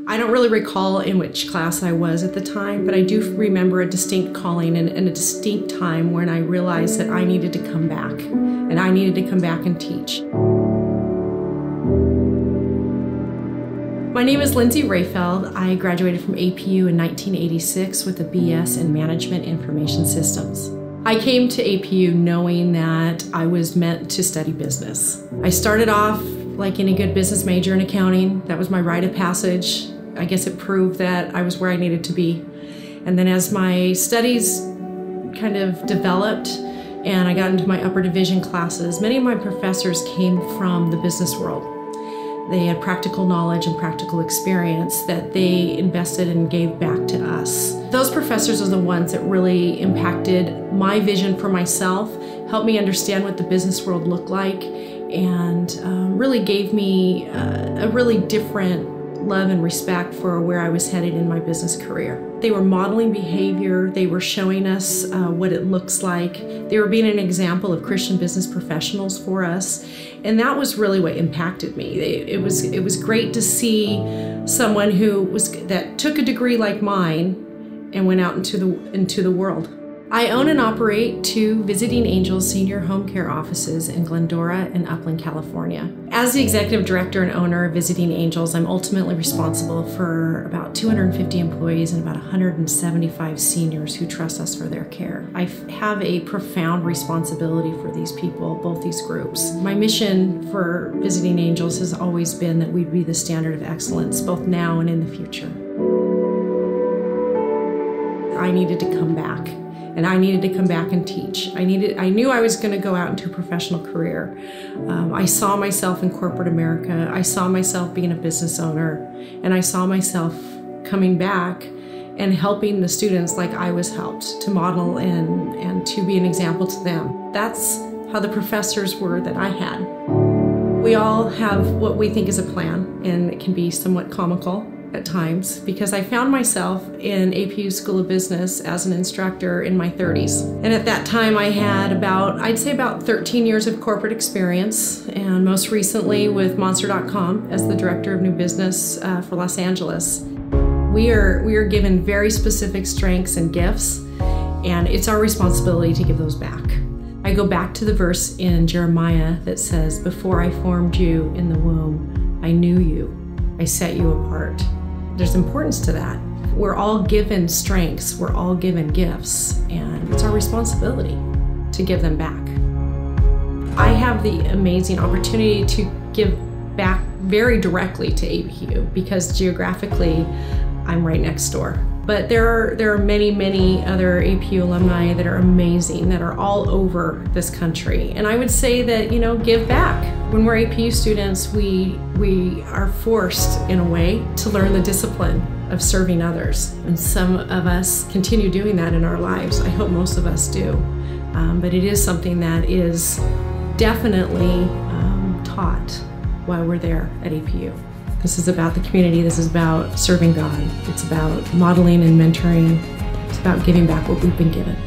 I don't really recall in which class I was at the time, but I do remember a distinct calling and a distinct time when I realized that I needed to come back, and I needed to come back and teach. My name is Lindsey Rehfeld. I graduated from APU in 1986 with a BS in Management Information Systems. I came to APU knowing that I was meant to study business. I started off like any good business major in accounting. That was my rite of passage. I guess it proved that I was where I needed to be. And then as my studies kind of developed and I got into my upper division classes, many of my professors came from the business world. They had practical knowledge and practical experience that they invested and gave back to us. Those professors are the ones that really impacted my vision for myself, helped me understand what the business world looked like, and really gave me a really different love and respect for where I was headed in my business career. They were modeling behavior, they were showing us what it looks like, they were being an example of Christian business professionals for us, and that was really what impacted me. It was great to see someone that took a degree like mine and went out into the world. I own and operate 2 Visiting Angels senior home care offices in Glendora and Upland, California. As the executive director and owner of Visiting Angels, I'm ultimately responsible for about 250 employees and about 175 seniors who trust us for their care. I have a profound responsibility for these people, both these groups. My mission for Visiting Angels has always been that we'd be the standard of excellence, both now and in the future. I needed to come back. And I needed to come back and teach. I knew I was going to go out into a professional career. I saw myself in corporate America. I saw myself being a business owner. And I saw myself coming back and helping the students like I was helped, to model and to be an example to them. That's how the professors were that I had. We all have what we think is a plan, and it can be somewhat comical at times, because I found myself in APU School of Business as an instructor in my 30s. And at that time I had I'd say about 13 years of corporate experience, and most recently with Monster.com as the Director of New Business for Los Angeles. We are given very specific strengths and gifts, and it's our responsibility to give those back. I go back to the verse in Jeremiah that says, "Before I formed you in the womb, I knew you. I set you apart." There's importance to that. We're all given strengths, we're all given gifts, and it's our responsibility to give them back. I have the amazing opportunity to give back very directly to APU because geographically I'm right next door. But there are many other APU alumni that are amazing, that are all over this country. And I would say that, give back. When we're APU students, we are forced, in a way, to learn the discipline of serving others. And some of us continue doing that in our lives. I hope most of us do. But it is something that is definitely taught while we're there at APU. This is about the community, this is about serving God, it's about modeling and mentoring, it's about giving back what we've been given.